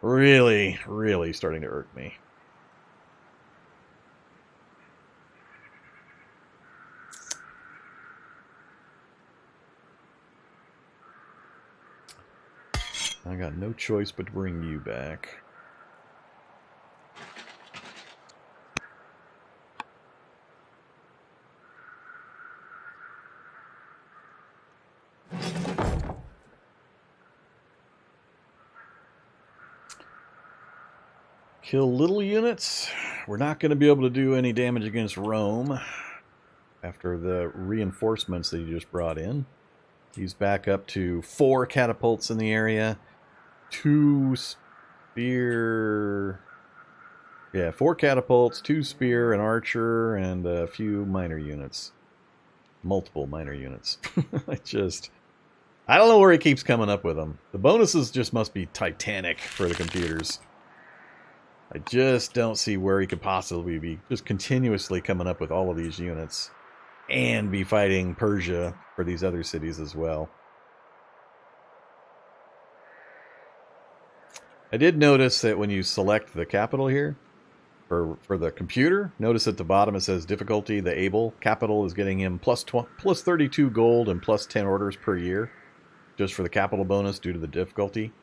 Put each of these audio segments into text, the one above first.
Really, really starting to irk me. I got no choice but to bring you back. Kill little units. We're not going to be able to do any damage against Rome after the reinforcements that he just brought in. He's back up to 4 catapults in the area. 2 spear... Yeah, 4 catapults, 2 spear, an archer, and a few minor units. Multiple minor units. I don't know where he keeps coming up with them. The bonuses just must be titanic for the computers. I just don't see where he could possibly be just continuously coming up with all of these units and be fighting Persia for these other cities as well. I did notice that when you select the capital here, for the computer, notice at the bottom it says difficulty, the able. Capital is getting him plus 32 gold and plus 10 orders per year, just for the capital bonus due to the difficulty.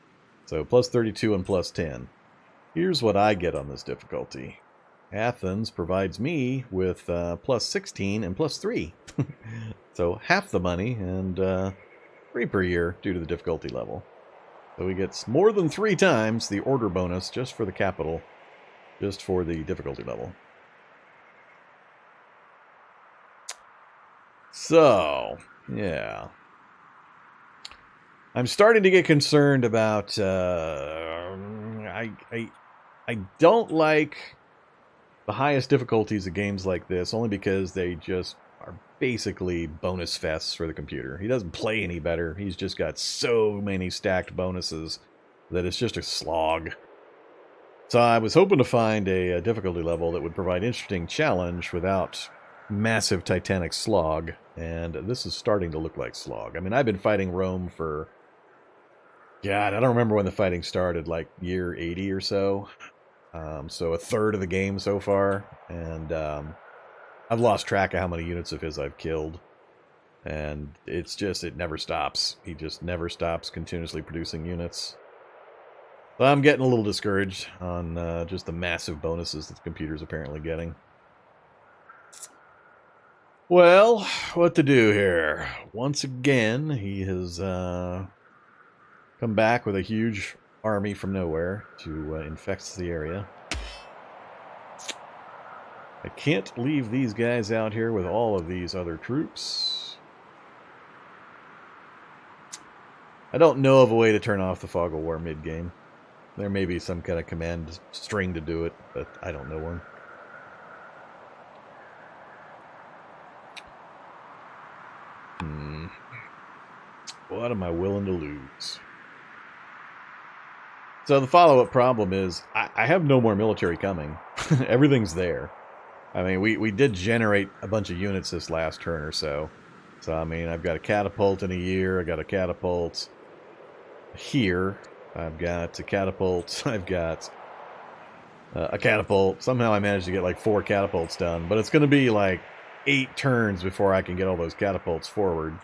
So plus 32 and plus 10. Here's what I get on this difficulty. Athens provides me with plus 16 and plus 3. So half the money and 3 per year due to the difficulty level. So he gets more than 3 times the order bonus just for the capital, just for the difficulty level. So, yeah. I'm starting to get concerned about... I don't like the highest difficulties of games like this, only because they just are basically bonus fests for the computer. He doesn't play any better. He's just got so many stacked bonuses that it's just a slog. So I was hoping to find a difficulty level that would provide interesting challenge without massive titanic slog, and this is starting to look like slog. I mean, I've been fighting Rome for... God, I don't remember when the fighting started, like year 80 or so. So a third of the game so far, and I've lost track of how many units of his I've killed, and it's just, it never stops. He just never stops continuously producing units. So I'm getting a little discouraged on just the massive bonuses that the computer's apparently getting. Well, what to do here? Once again, he has come back with a huge army from nowhere to infect the area. I can't leave these guys out here with all of these other troops. I don't know of a way to turn off the fog of war mid-game. There may be some kind of command string to do it, but I don't know one. What am I willing to lose? So the follow-up problem is I have no more military coming. Everything's there. I mean, we did generate a bunch of units this last turn or so. So, I mean, I've got a catapult in a year. I got a catapult here. I've got a catapult. I've got a catapult. Somehow I managed to get like 4 catapults done. But it's going to be like 8 turns before I can get all those catapults forward.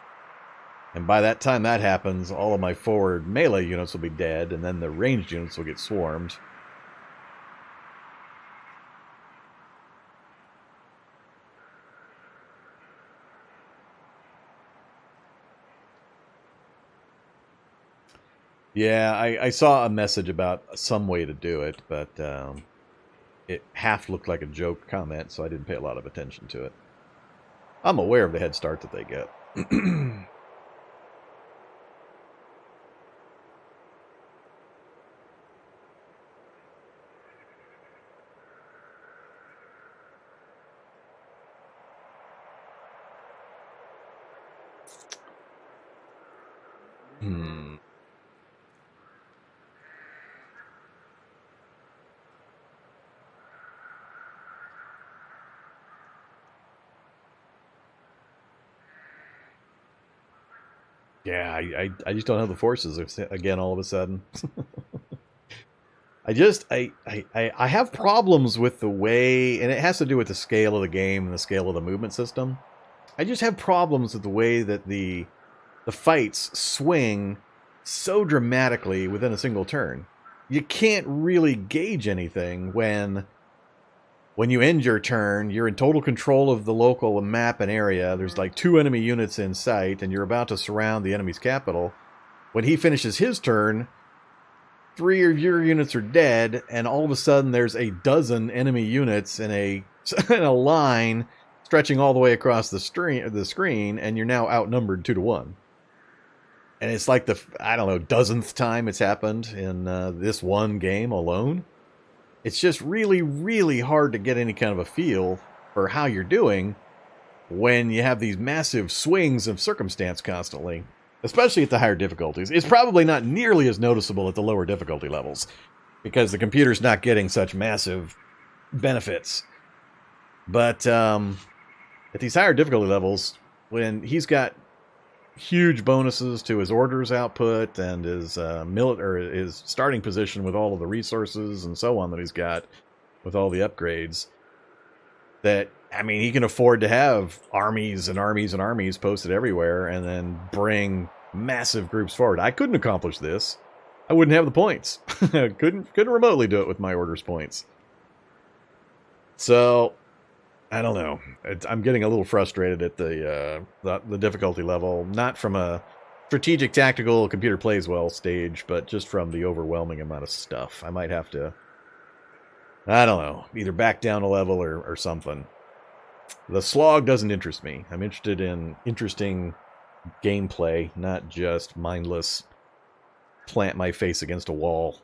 And by that time that happens, all of my forward melee units will be dead, and then the ranged units will get swarmed. Yeah, I saw a message about some way to do it, but it half looked like a joke comment, so I didn't pay a lot of attention to it. I'm aware of the head start that they get. Yeah, I just don't have the forces again all of a sudden. I have problems with the way, and it has to do with the scale of the game and the scale of the movement system. I just have problems with the way that the fights swing so dramatically within a single turn. You can't really gauge anything when you end your turn. You're in total control of the local map and area. There's like 2 enemy units in sight, and you're about to surround the enemy's capital. When he finishes his turn, 3 of your units are dead, and all of a sudden there's a dozen enemy units in a line stretching all the way across the screen, and you're now outnumbered 2-1. And it's like the, I don't know, dozenth time it's happened in this one game alone. It's just really, really hard to get any kind of a feel for how you're doing when you have these massive swings of circumstance constantly, especially at the higher difficulties. It's probably not nearly as noticeable at the lower difficulty levels because the computer's not getting such massive benefits. But at these higher difficulty levels, when he's got huge bonuses to his orders output and his his starting position with all of the resources and so on that he's got with all the upgrades, that, I mean, he can afford to have armies and armies and armies posted everywhere and then bring massive groups forward. I couldn't accomplish this. I wouldn't have the points. couldn't remotely do it with my orders points. So I don't know. I'm getting a little frustrated at the difficulty level, not from a strategic, tactical, computer plays well stage, but just from the overwhelming amount of stuff. I might have to, I don't know, either back down a level or something. The slog doesn't interest me. I'm interested in interesting gameplay, not just mindless plant my face against a wall.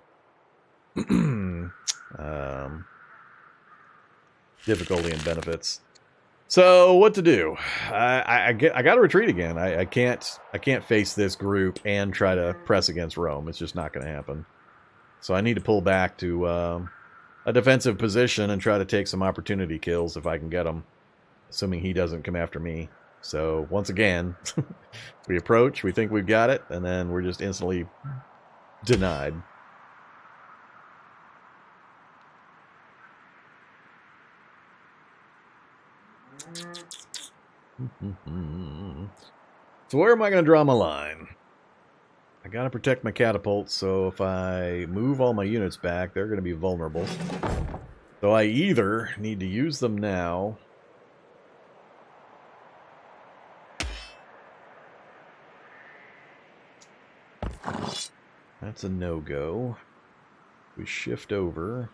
Difficulty and benefits. So what to do? I got to retreat again. I can't face this group and try to press against Rome. It's just not going to happen. So I need to pull back to a defensive position and try to take some opportunity kills if I can get them, assuming he doesn't come after me. So once again, we approach, we think we've got it, and then we're just instantly denied. So where am I going to draw my line? I got to protect my catapults, so if I move all my units back, they're going to be vulnerable. So I either need to use them now, that's a no-go. We shift over.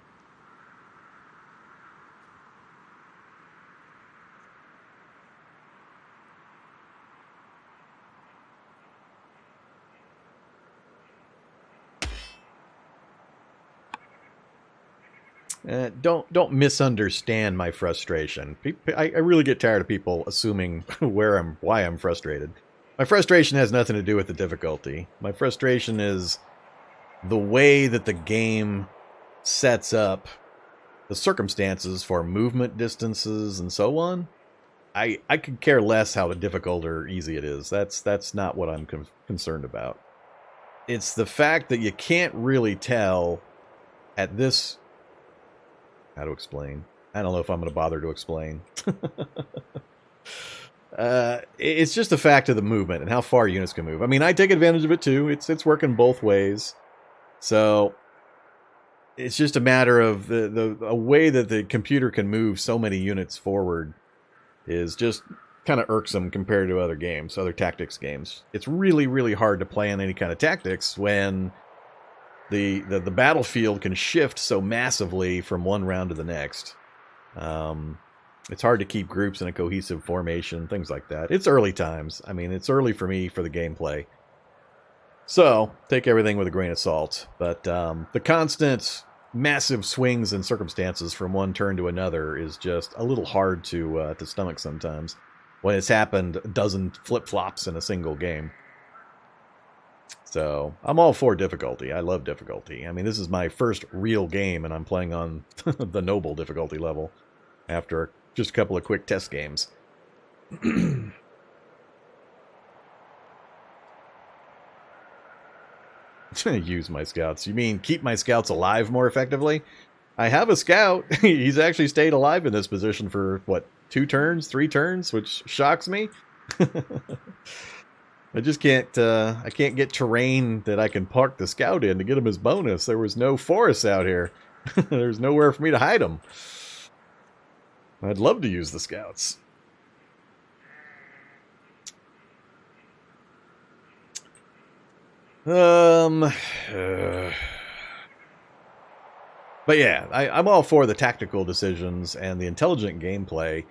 Don't misunderstand my frustration. I really get tired of people assuming why I'm frustrated. My frustration has nothing to do with the difficulty. My frustration is the way that the game sets up the circumstances for movement distances and so on. I could care less how difficult or easy it is. That's not what I'm concerned about. It's the fact that you can't really tell at this... How to explain? I don't know if I'm going to bother to explain. It's just the fact of the movement and how far units can move. I mean, I take advantage of it too. It's working both ways. So it's just a matter of a way that the computer can move so many units forward is just kind of irksome compared to other games, other tactics games. It's really, really hard to plan any kind of tactics when the battlefield can shift so massively from one round to the next. It's hard to keep groups in a cohesive formation, things like that. It's early times. I mean, it's early for me for the gameplay. So, take everything with a grain of salt. But the constant massive swings and circumstances from one turn to another is just a little hard to stomach sometimes when it's happened a dozen flip-flops in a single game. So, I'm all for difficulty. I love difficulty. I mean, this is my first real game, and I'm playing on the noble difficulty level after just a couple of quick test games. Use my scouts. You mean keep my scouts alive more effectively? I have a scout. He's actually stayed alive in this position for, what, 2 turns, 3 turns, which shocks me. I just can't, I can't get terrain that I can park the scout in to get him his bonus. There was no forest out here. There's nowhere for me to hide him. I'd love to use the scouts. But yeah, I'm all for the tactical decisions and the intelligent gameplay.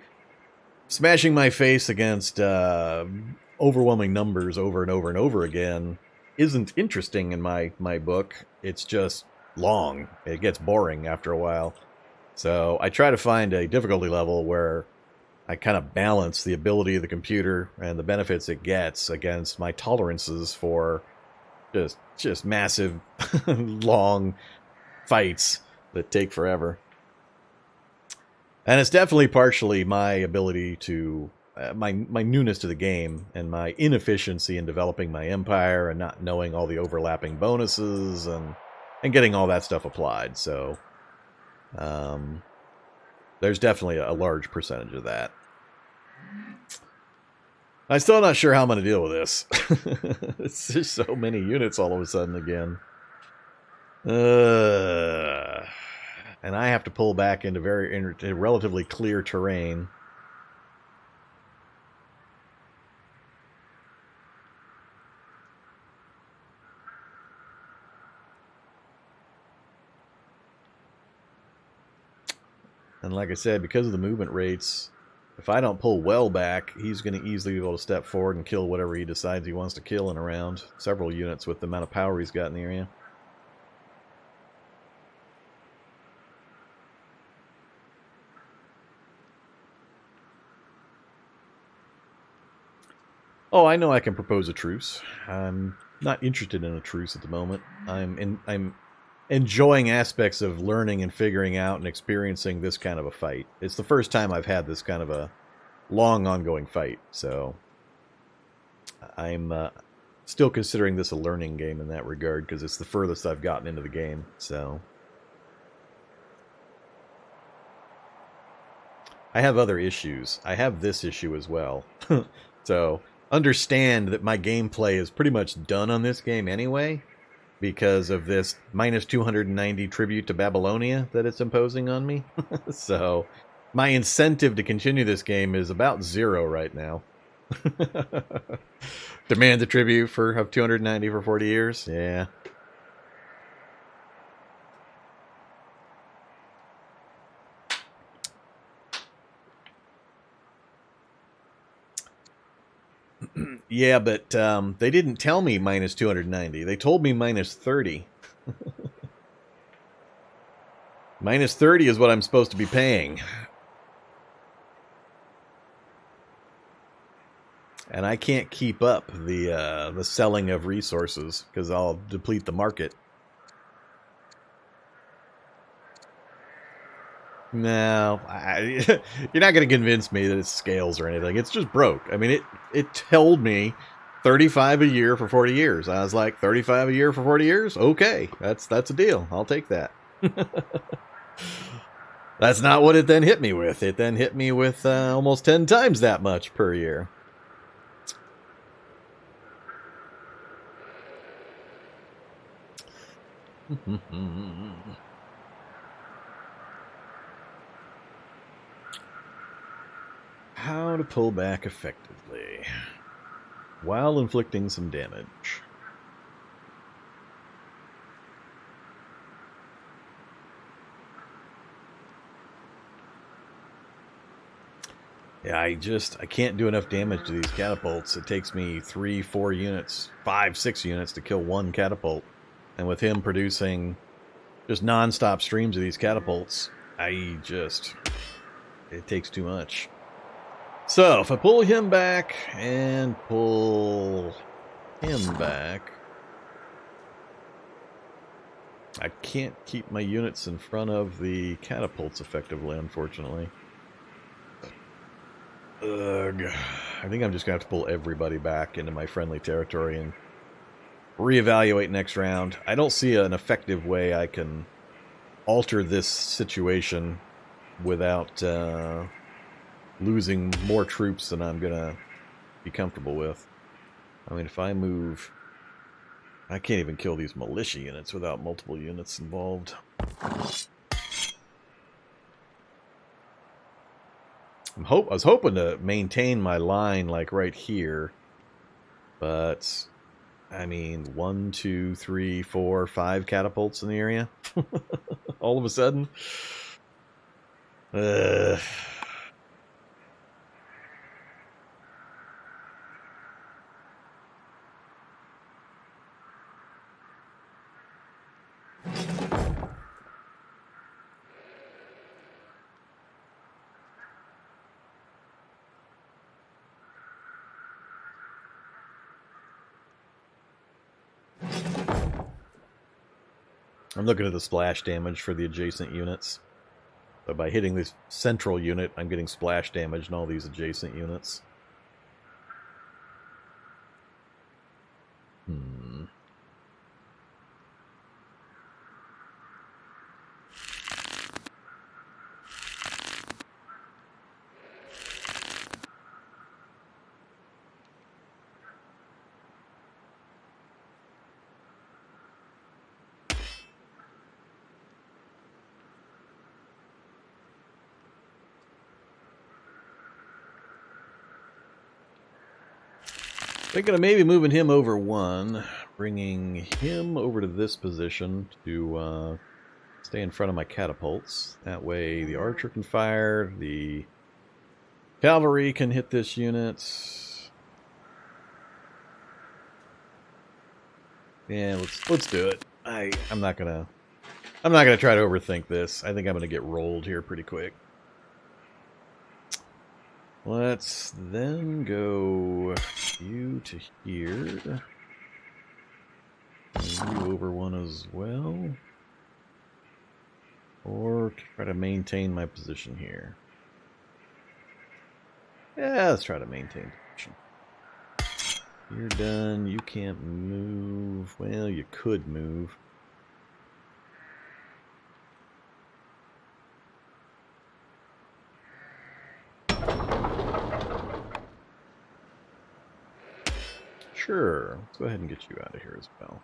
Smashing my face against overwhelming numbers over and over and over again isn't interesting in my book. It's just long. It gets boring after a while. So I try to find a difficulty level where I kind of balance the ability of the computer and the benefits it gets against my tolerances for just massive, long fights that take forever. And it's definitely partially my ability to, my newness to the game and my inefficiency in developing my empire and not knowing all the overlapping bonuses and getting all that stuff applied. So there's definitely a large percentage of that. I'm still not sure how I'm going to deal with this. It's just so many units all of a sudden again. And I have to pull back into relatively clear terrain. And like I said, because of the movement rates, if I don't pull well back, he's going to easily be able to step forward and kill whatever he decides he wants to kill in a round. Several units with the amount of power he's got in the area. Oh, I know I can propose a truce. I'm not interested in a truce at the moment. I'm enjoying aspects of learning and figuring out and experiencing this kind of a fight. It's the first time I've had this kind of a long ongoing fight, so I'm still considering this a learning game in that regard because it's the furthest I've gotten into the game. So I have other issues. I have this issue as well. So understand that my gameplay is pretty much done on this game anyway, because of this minus 290 tribute to Babylonia that it's imposing on me. So my incentive to continue this game is about 0 right now. Demand the tribute of 290 for 40 years? Yeah. Yeah, but they didn't tell me minus 290. They told me minus 30. Minus 30 is what I'm supposed to be paying. And I can't keep up the selling of resources because I'll deplete the market. No, you're not going to convince me that it's scales or anything. It's just broke. I mean, it told me 35 a year for 40 years. I was like, 35 a year for 40 years? Okay, that's a deal. I'll take that. That's not what it then hit me with. It then hit me with almost 10 times that much per year. How to pull back effectively while inflicting some damage. Yeah, I can't do enough damage to these catapults. It takes me 3, 4 units, 5, 6 units to kill one catapult. And with him producing just non-stop streams of these catapults, it takes too much. So, if I pull him back and pull him back, I can't keep my units in front of the catapults effectively, unfortunately. Ugh. I think I'm just going to have to pull everybody back into my friendly territory and reevaluate next round. I don't see an effective way I can alter this situation without losing more troops than I'm going to be comfortable with. I mean, if I move... I can't even kill these militia units without multiple units involved. I was hoping to maintain my line like right here, but I mean 1, 2, 3, 4, 5 catapults in the area all of a sudden. I'm looking at the splash damage for the adjacent units. But by hitting this central unit, I'm getting splash damage in all these adjacent units. Thinking of maybe moving him over 1, bringing him over to this position to stay in front of my catapults. That way the archer can fire, the cavalry can hit this unit. Yeah, let's do it. I'm not gonna try to overthink this. I think I'm gonna get rolled here pretty quick. Let's then go you to here. And you over 1 as well. Or try to maintain my position here. Yeah, let's try to maintain position. You're done. You can't move. Well, you could move. Sure. Let's go ahead and get you out of here as well.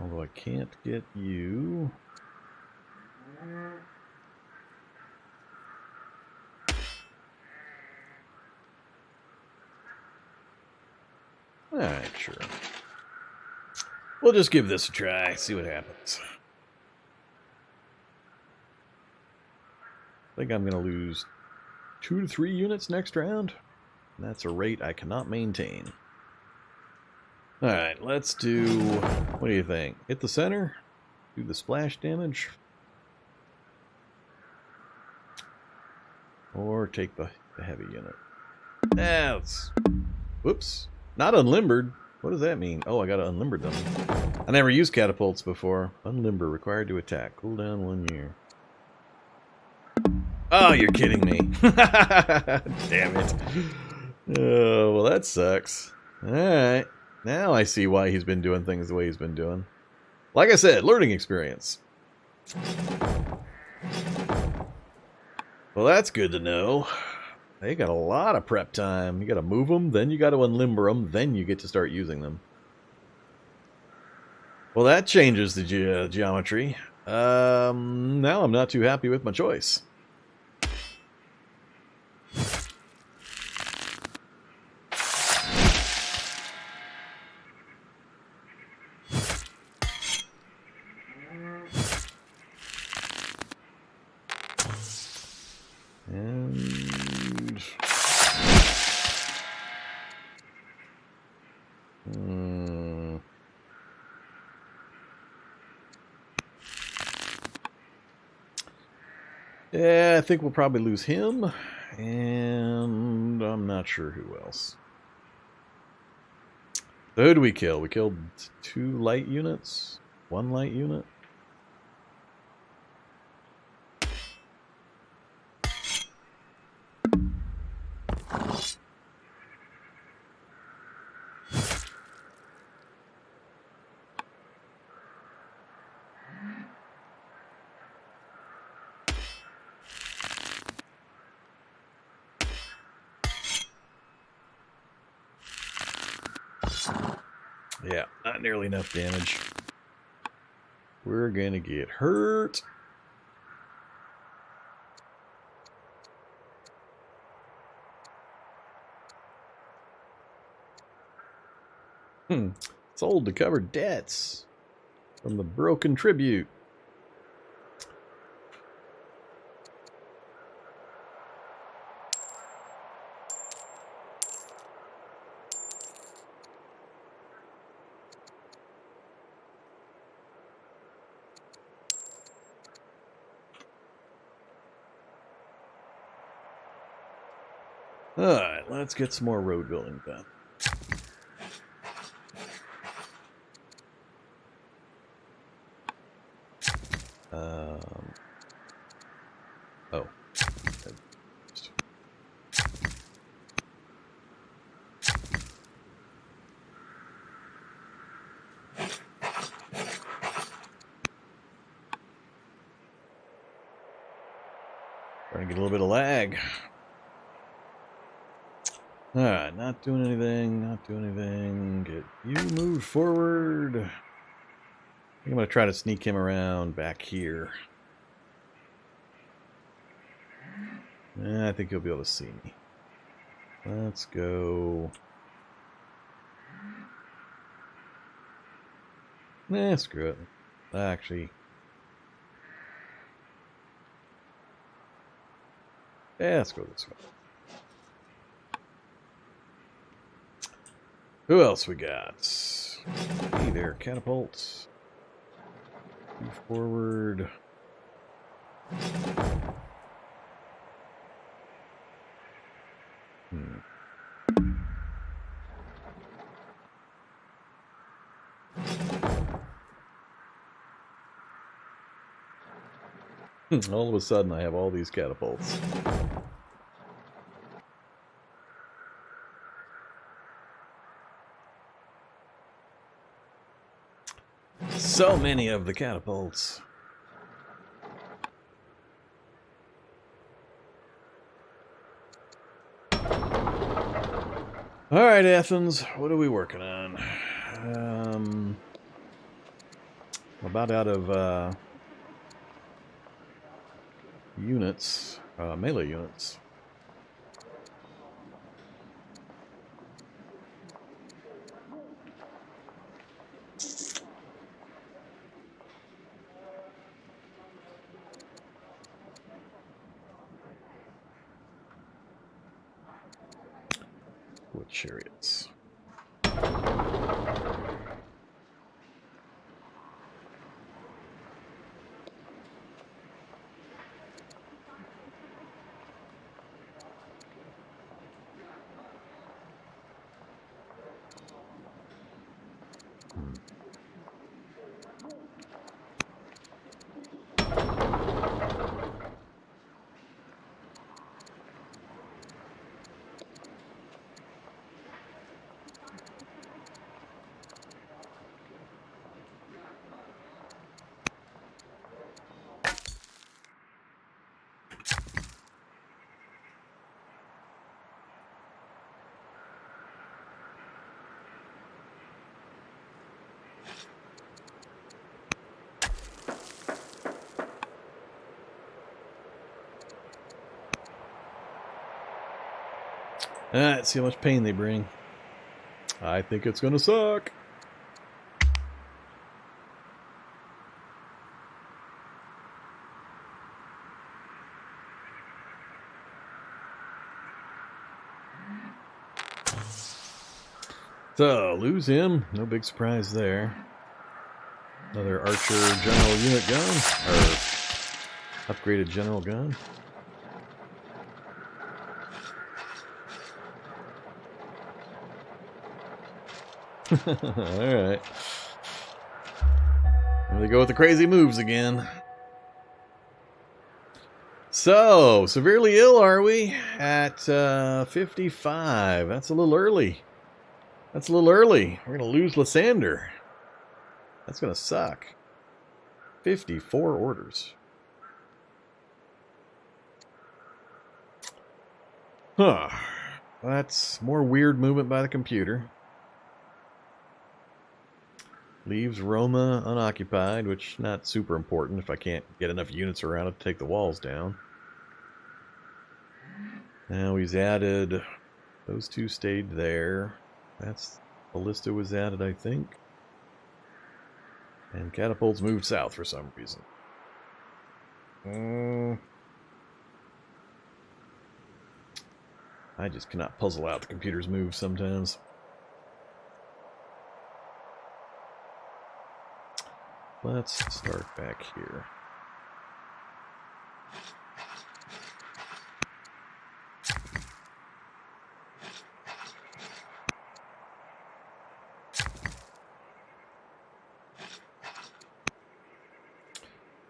Although I can't get you. Alright, sure. We'll just give this a try, see what happens. I think I'm going to lose 2 to 3 units next round. And that's a rate I cannot maintain. Alright, let's do... What do you think? Hit the center? Do the splash damage? Or take the heavy unit? Let's... Whoops. Not unlimbered. What does that mean? Oh, I gotta unlimber them. I never used catapults before. Unlimber, required to attack. Cooldown 1 year. Oh, you're kidding me. Damn it. Oh, well, that sucks. Alright. Now I see why he's been doing things the way he's been doing. Like I said, learning experience. Well, that's good to know. They got a lot of prep time. You got to move them, then you got to unlimber them, then you get to start using them. Well, that changes the geometry. Now I'm not too happy with my choice. Yeah, I think we'll probably lose him, and I'm not sure who else. So who do we kill? We killed 2 light units? 1 light unit? Yeah, not nearly enough damage. We're gonna get hurt. Sold to cover debts from the broken tribute. Alright, let's get some more road building done. Oh. Trying to get a little bit of lag. Alright, not doing anything, not doing anything. Get you moved forward. I think I'm going to try to sneak him around back here. I think he'll be able to see me. Let's go. Screw it. Actually. Yeah, let's go this way. Who else we got? Hey there, catapults. Move forward. All of a sudden, I have all these catapults. So many of the catapults. All right, Athens, what are we working on? I'm about out of units, melee units. With chariots. Let's see how much pain they bring. I think it's gonna suck. So, lose him. No big surprise there. Another Archer General Unit gun. Or upgraded General gun. Alright. There they go with the crazy moves again. So, severely ill are we? At 55. That's a little early. That's a little early. We're going to lose Lysander. That's going to suck. 54 orders. Huh. That's more weird movement by the computer. Leaves Roma unoccupied, which not super important if I can't get enough units around it to take the walls down. Now he's added, those two stayed there. That's, ballista was added, I think. And catapults moved south for some reason. I just cannot puzzle out the computer's moves sometimes. Let's start back here.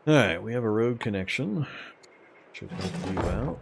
Alright, we have a road connection. Should help you out.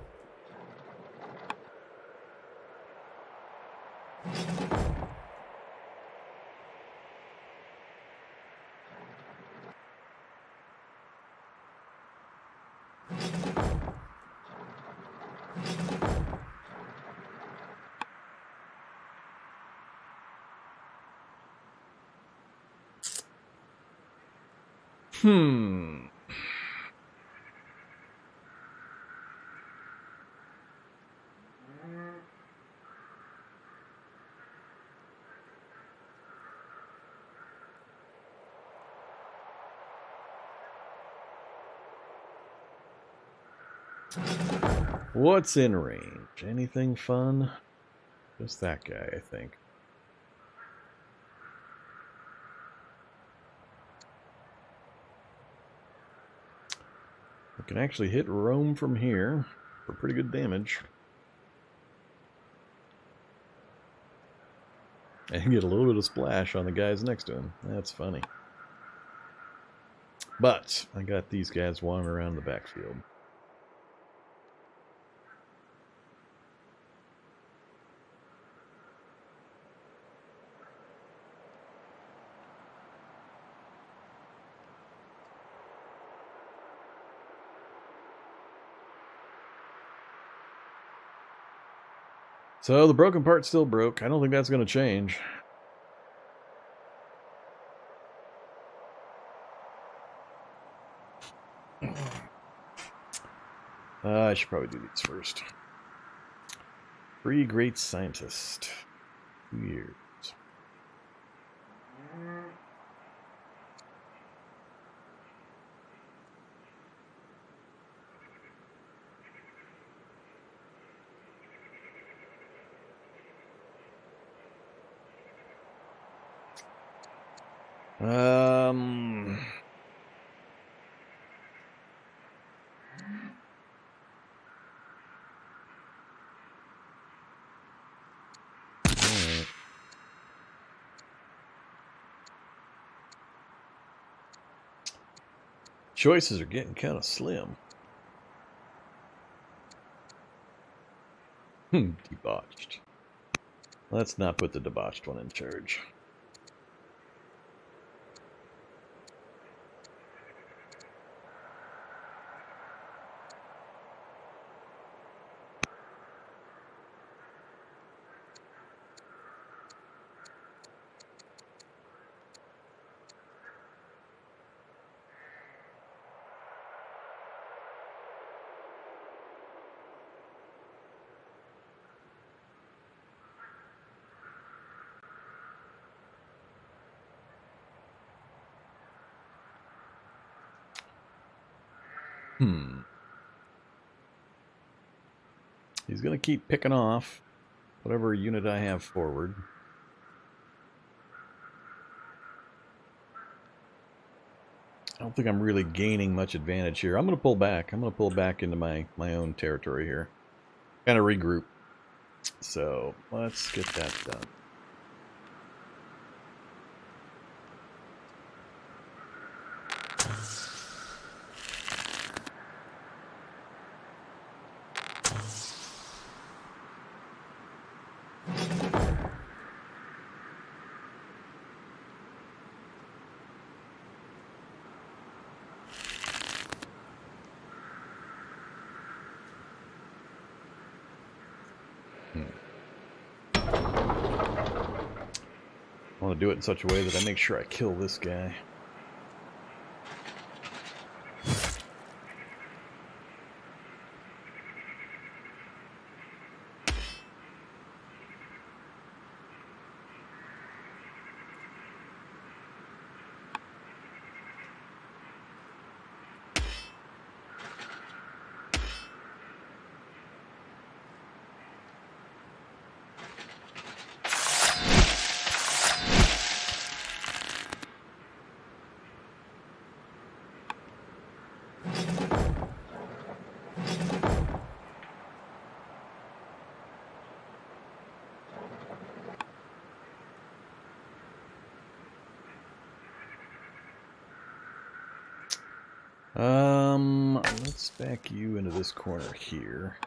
What's in range? Anything fun? Just that guy, I think. I can actually hit Rome from here for pretty good damage. And get a little bit of splash on the guys next to him. That's funny. But I got these guys wandering around the backfield. So the broken part still broke. I don't think that's going to change. I should probably do these first. Free great scientist. 2 years. Choices are getting kind of slim. Debauched. Let's not put the debauched one in charge. He's going to keep picking off whatever unit I have forward. I don't think I'm really gaining much advantage here. I'm going to pull back. I'm going to pull back into my own territory here. Kind of regroup. So let's get that done. I want to do it in such a way that I make sure I kill this guy. Let's back you into this corner here.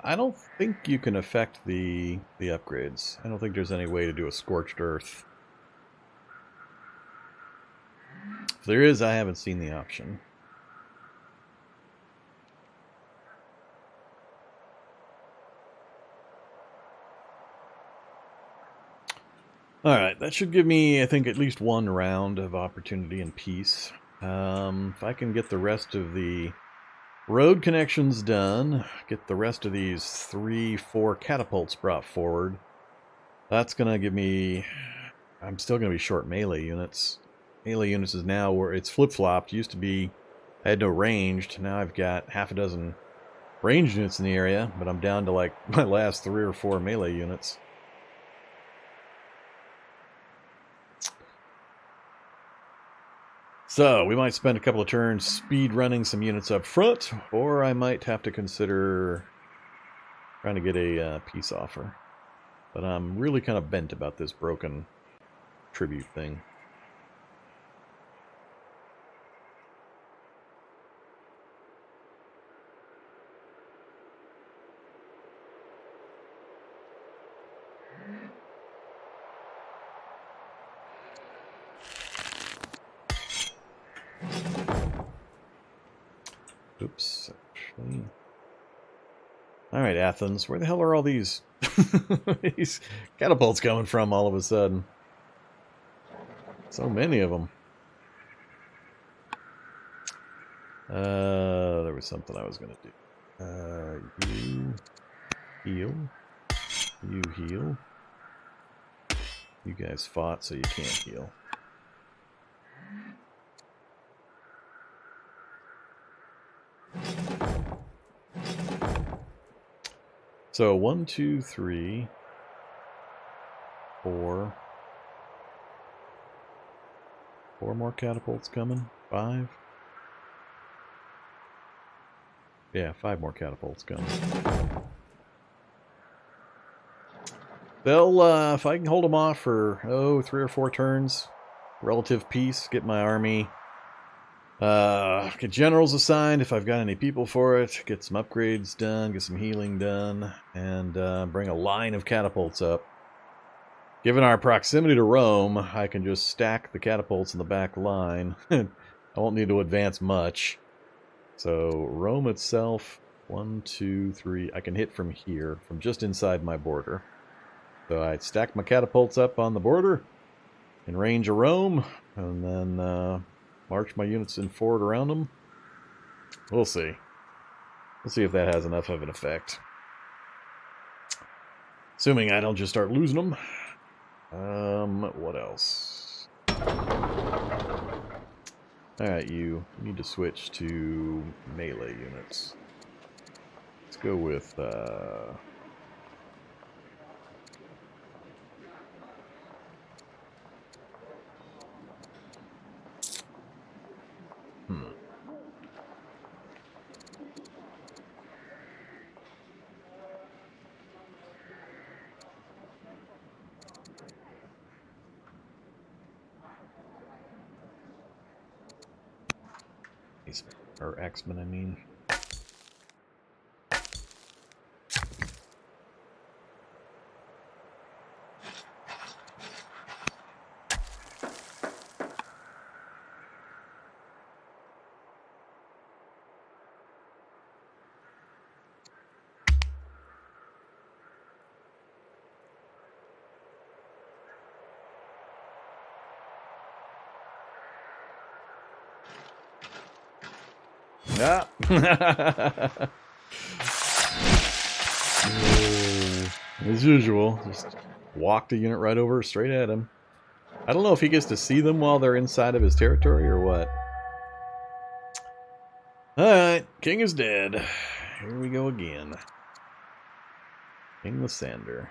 I don't think you can affect the upgrades. I don't think there's any way to do a scorched earth. If there is, I haven't seen the option. Alright, that should give me, I think, at least one round of opportunity and peace. If I can get the rest of the road connections done, get the rest of these 3-4 catapults brought forward, that's going to give me... I'm still going to be short melee units. Melee units is now where it's flip-flopped. Used to be I had no ranged. Now I've got half a dozen ranged units in the area, but I'm down to like my last 3 or 4 melee units. So we might spend a couple of turns speed running some units up front, or I might have to consider trying to get a peace offer. But I'm really kind of bent about this broken tribute thing. Oops, actually. Alright, Athens, where the hell are all these these catapults coming from all of a sudden? So many of them. There was something I was going to do. You heal. You heal. You guys fought, so you can't heal. So 1, 2, 3, 4. 4 more catapults coming. 5. Yeah, 5 more catapults coming. They'll, if I can hold them off for, 3 or 4 turns, relative peace, get my army, get generals assigned if I've got any people for it, get some upgrades done, get some healing done, and bring a line of catapults up. Given our proximity to Rome, I can just stack the catapults in the back line. I won't need to advance much. So Rome itself, 1, 2, 3, I can hit from here, from just inside my border. So I stack my catapults up on the border, in range of Rome, and then march my units in forward around them. We'll see. We'll see if that has enough of an effect. Assuming I don't just start losing them. What else? Alright, you need to switch to melee units. Let's go with, Or X-Men, I mean. Ah. As usual, just walk the unit right over straight at him. I don't know if he gets to see them while they're inside of his territory or what. Alright, King is dead. Here we go again. King Lysander.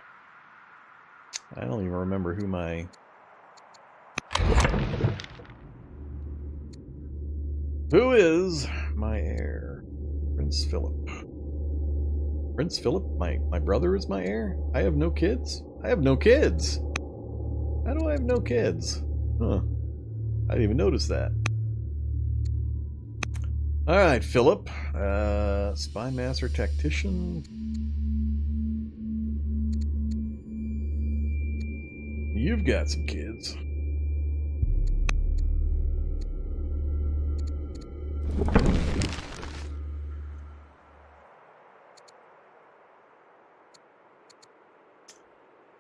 I don't even remember who my... Who is my heir? Prince Philip. Prince Philip? My brother is my heir? I have no kids? I have no kids! How do I have no kids? Huh. I didn't even notice that. Alright, Philip. Spy Master Tactician. You've got some kids.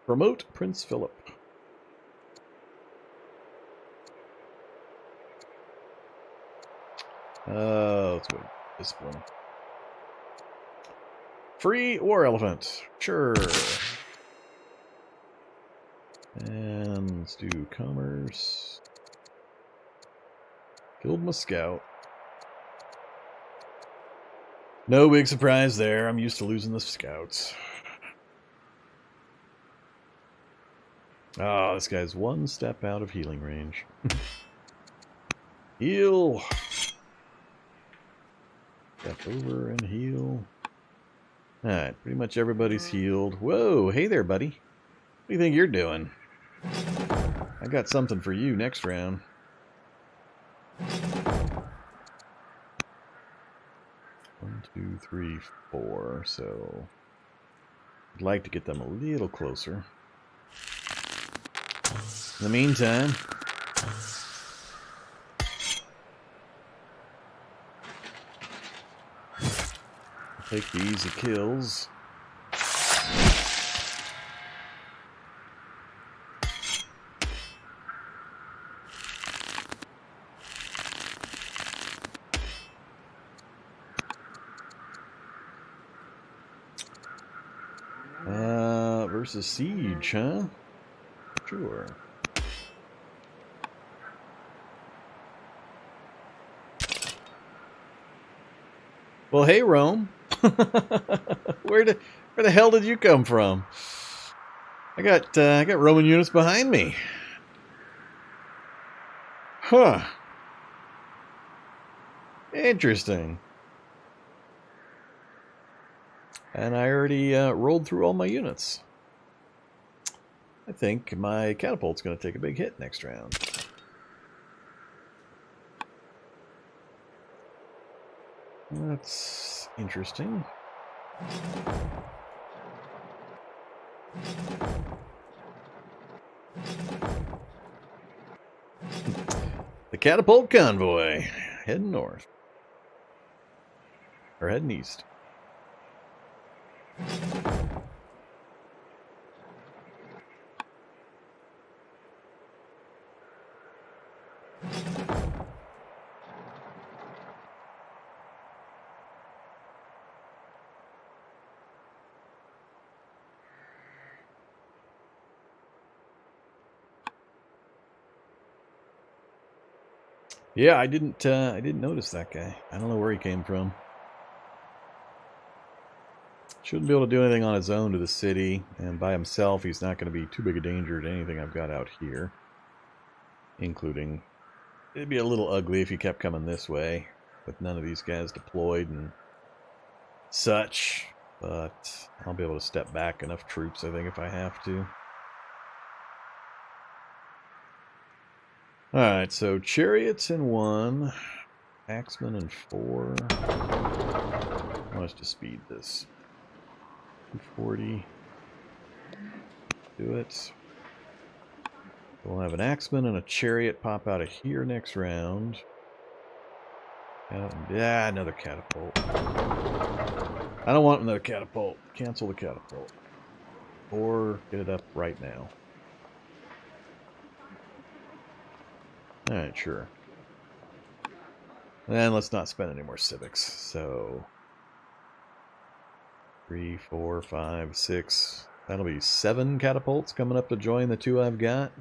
Promote Prince Philip. Let's go discipline. Free War Elephant. Sure. And let's do commerce. Killed my scout. No big surprise there. I'm used to losing the scouts. Oh, this guy's one step out of healing range. Heal. Step over and heal. Alright, pretty much everybody's healed. Whoa, hey there, buddy. What do you think you're doing? I got something for you next round. 1, 2, 3, 4. So I'd like to get them a little closer. In the meantime, take the easy kills. Versus Siege, huh? Sure. Well, hey, Rome. Where the hell did you come from? I got Roman units behind me. Huh. Interesting. And I already rolled through all my units. I think my catapult's going to take a big hit next round. That's interesting. The catapult convoy heading north. Or heading east. Yeah, I didn't notice that guy. I don't know where he came from. Shouldn't be able to do anything on his own to the city, and by himself he's not going to be too big a danger to anything I've got out here. Including, it'd be a little ugly if he kept coming this way, with none of these guys deployed and such, but I'll be able to step back enough troops, I think, if I have to. Alright, so chariots in one, Axeman and 4. Let's just speed this. 240. Do it. We'll have an Axeman and a Chariot pop out of here next round. Yeah, another Catapult. I don't want another Catapult. Cancel the Catapult. Or get it up right now. Alright, sure. And let's not spend any more civics. So 3, 4, 5, 6. That'll be 7 catapults coming up to join the 2 I've got.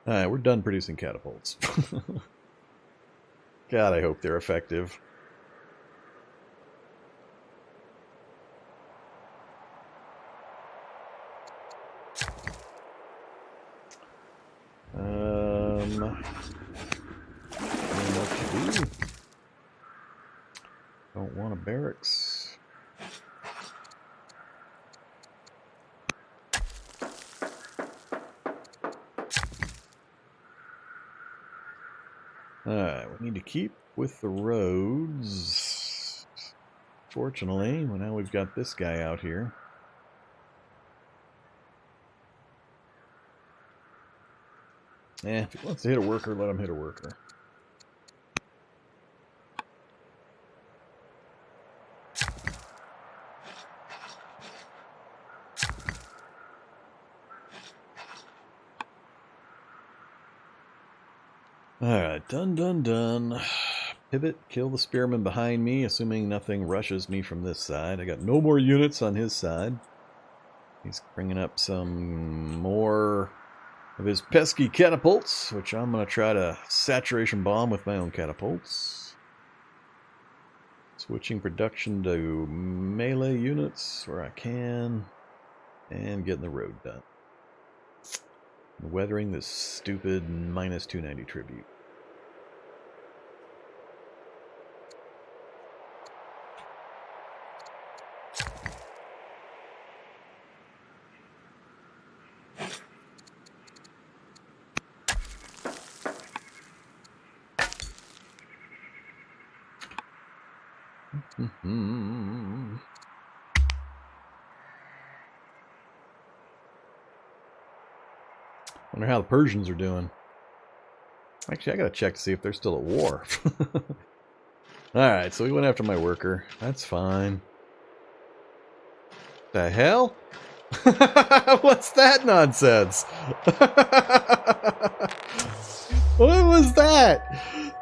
Alright, we're done producing catapults. God, I hope they're effective. What to do? Don't want a barracks. Alright, we need to keep with the roads. Fortunately, well, now we've got this guy out here. If he wants to hit a worker, let him hit a worker. Alright, done. Pivot, kill the spearman behind me, assuming nothing rushes me from this side. I got no more units on his side. He's bringing up some more of his pesky catapults, which I'm going to try to saturation bomb with my own catapults. Switching production to melee units where I can, and getting the road done. Weathering this stupid -290 tribute. Wonder how the Persians are doing. Actually, I gotta check to see if they're still at war. Alright, so we went after my worker. That's fine. The hell? What's that nonsense? What was that?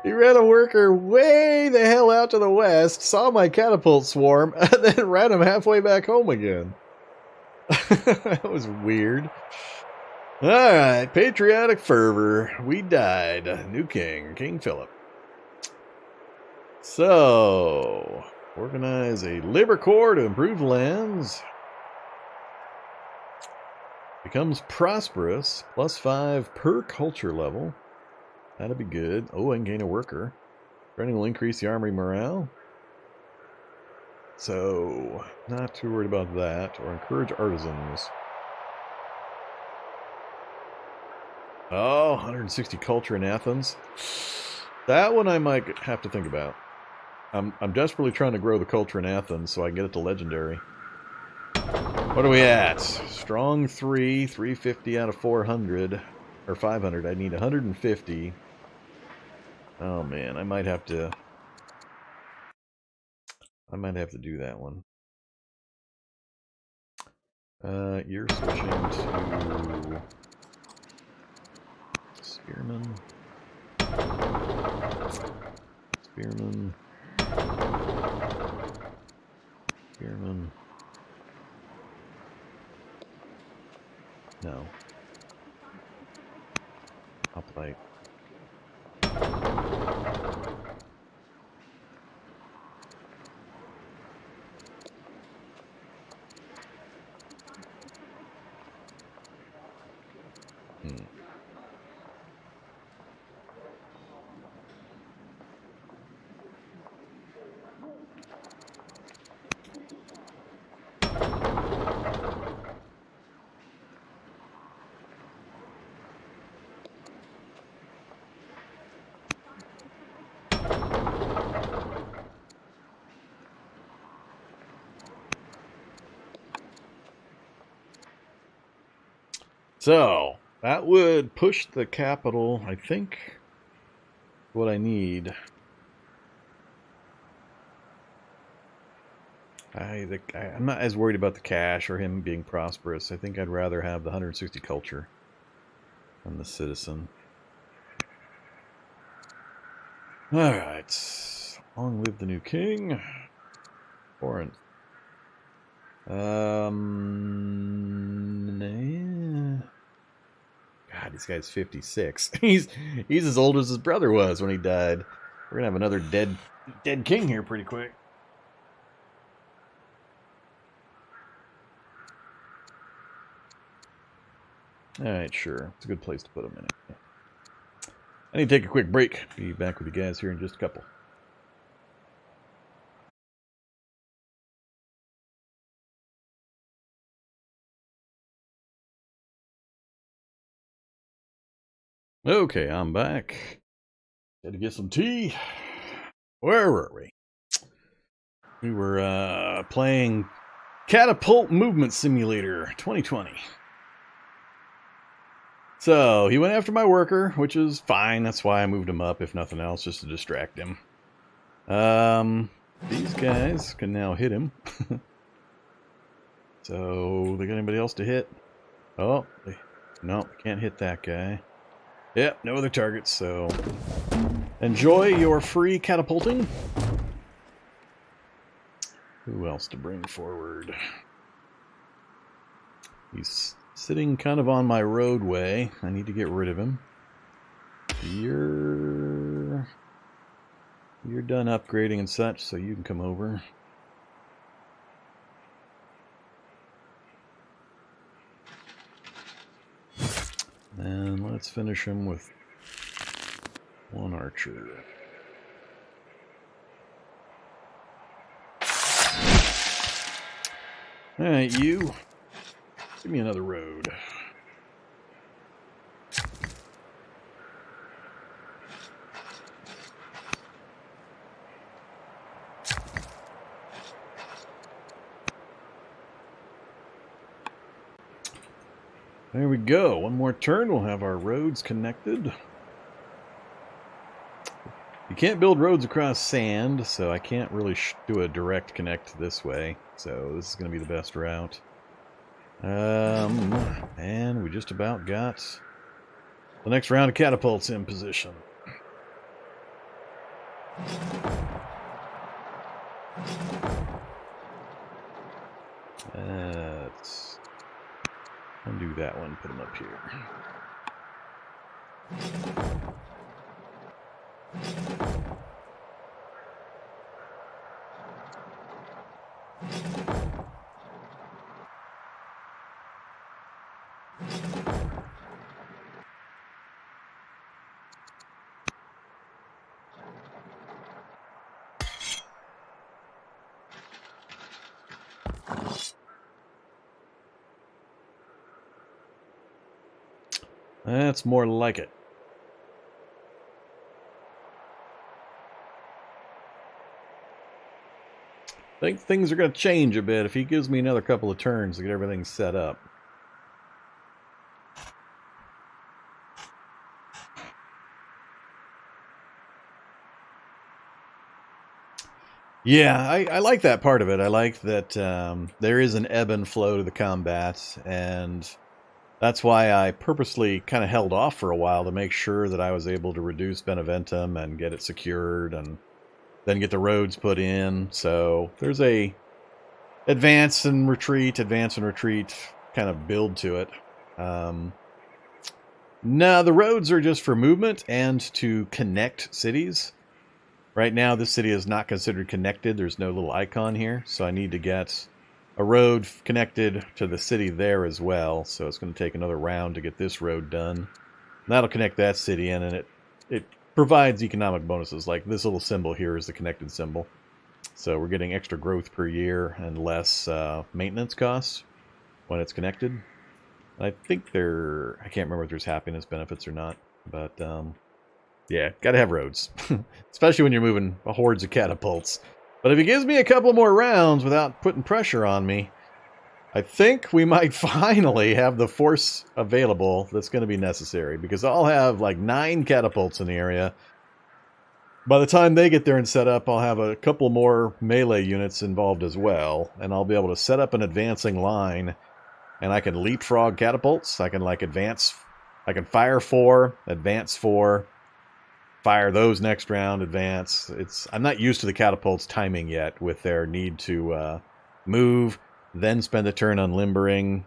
He ran a worker way the hell out to the west, saw my catapult swarm, and then ran him halfway back home again. That was weird. Alright, patriotic fervor. We died. New king, King Philip. So, organize a labor corps to improve lands. Becomes prosperous. +5 per culture level. That'll be good. Oh, I can gain a worker. Training will increase the army morale. So, not too worried about that. Or encourage artisans. Oh, 160 culture in Athens. That one I might have to think about. I'm desperately trying to grow the culture in Athens so I can get it to legendary. What are we at? Strong 3, 350 out of 400. Or 500. I need 150. Oh man, I might have to do that one. You're switching to Spearman. Spearman. Spearman. No. Uplight. So, that would push the capital, I think, what I need. I'm not as worried about the cash or him being prosperous. I think I'd rather have the 160 culture than the citizen. Alright. Long live the new king. Foreign. God, this guy's 56. He's as old as his brother was when he died. We're gonna have another dead king here pretty quick. Alright, sure. It's a good place to put him in it. I need to take a quick break. Be back with you guys here in just a couple. Okay, I'm back. Had to get some tea. Where were we? We were playing Catapult Movement Simulator 2020. So, he went after my worker, which is fine. That's why I moved him up, if nothing else, just to distract him. These guys can now hit him. So, they got anybody else to hit? Oh, no, can't hit that guy. Yep, no other targets, so enjoy your free catapulting. Who else to bring forward? He's sitting kind of on my roadway. I need to get rid of him. You're done upgrading and such, so you can come over. And let's finish him with one archer. Alright, you. Give me another road. There we go. One more turn, we'll have our roads connected. You can't build roads across sand, so I can't really do a direct connect this way. So this is going to be the best route. And we just about got the next round of catapults in position. Let's undo that one, put them up here. That's more like it. I think things are going to change a bit if he gives me another couple of turns to get everything set up. Yeah, I like that part of it. I like that there is an ebb and flow to the combat, and that's why I purposely kind of held off for a while to make sure that I was able to reduce Beneventum and get it secured and then get the roads put in. So there's a advance and retreat kind of build to it. No, the roads are just for movement and to connect cities. Right now, this city is not considered connected. There's no little icon here, so I need to get a road connected to the city there as well. So it's going to take another round to get this road done. And that'll connect that city in, and it provides economic bonuses. Like this little symbol here is the connected symbol. So we're getting extra growth per year and less maintenance costs when it's connected. I think I can't remember if there's happiness benefits or not, but yeah, gotta have roads, especially when you're moving hordes of catapults. But if he gives me a couple more rounds without putting pressure on me, I think we might finally have the force available that's going to be necessary, because I'll have like 9 catapults in the area. By the time they get there and set up, I'll have a couple more melee units involved as well, and I'll be able to set up an advancing line, and I can leapfrog catapults. I can like advance, I can fire 4, advance 4, fire those next round, advance. I'm not used to the catapults timing yet with their need to move, then spend a turn unlimbering.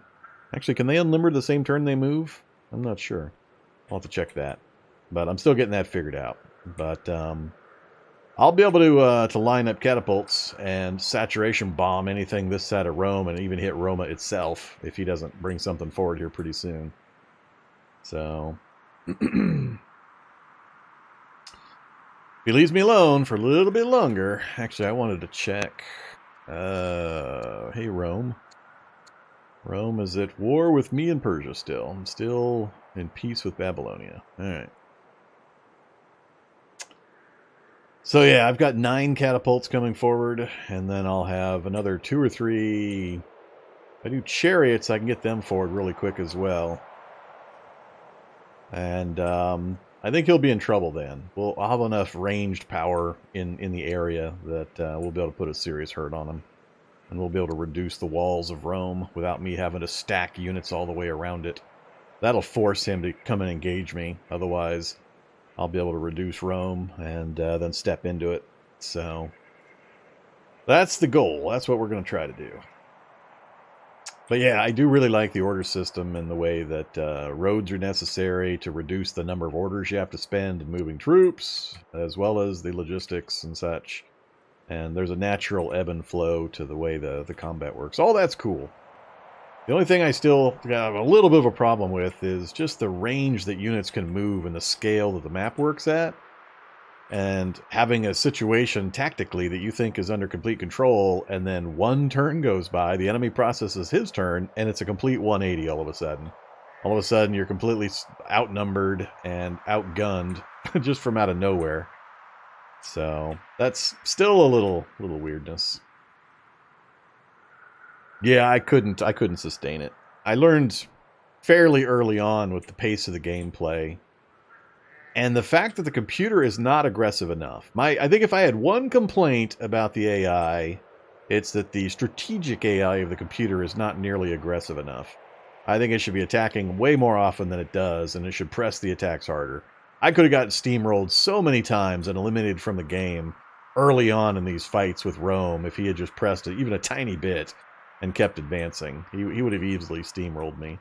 Actually, can they unlimber the same turn they move? I'm not sure. I'll have to check that. But I'm still getting that figured out. But I'll be able to line up catapults and saturation bomb anything this side of Rome, and even hit Roma itself if he doesn't bring something forward here pretty soon. So if he leaves me alone for a little bit longer. Actually, I wanted to check. Hey, Rome. Rome is at war with me and Persia still. I'm still in peace with Babylonia. All right. So yeah, I've got 9 catapults coming forward, and then I'll have another 2 or 3. If I do chariots, I can get them forward really quick as well. And I think he'll be in trouble then. I'll have enough ranged power in the area that we'll be able to put a serious hurt on him. And we'll be able to reduce the walls of Rome without me having to stack units all the way around it. That'll force him to come and engage me. Otherwise, I'll be able to reduce Rome and then step into it. So that's the goal. That's what we're going to try to do. But yeah, I do really like the order system and the way that roads are necessary to reduce the number of orders you have to spend in moving troops, as well as the logistics and such. And there's a natural ebb and flow to the way the combat works. All that's cool. The only thing I still have a little bit of a problem with is just the range that units can move and the scale that the map works at. And having a situation tactically that you think is under complete control, and then one turn goes by, the enemy processes his turn, and it's a complete 180 all of a sudden. All of a sudden, you're completely outnumbered and outgunned just from out of nowhere. So that's still a little weirdness. Yeah, I couldn't sustain it. I learned fairly early on with the pace of the gameplay, and the fact that the computer is not aggressive enough. I think if I had one complaint about the AI, it's that the strategic AI of the computer is not nearly aggressive enough. I think it should be attacking way more often than it does, and it should press the attacks harder. I could have gotten steamrolled so many times and eliminated from the game early on in these fights with Rome if he had just pressed it even a tiny bit and kept advancing. He would have easily steamrolled me.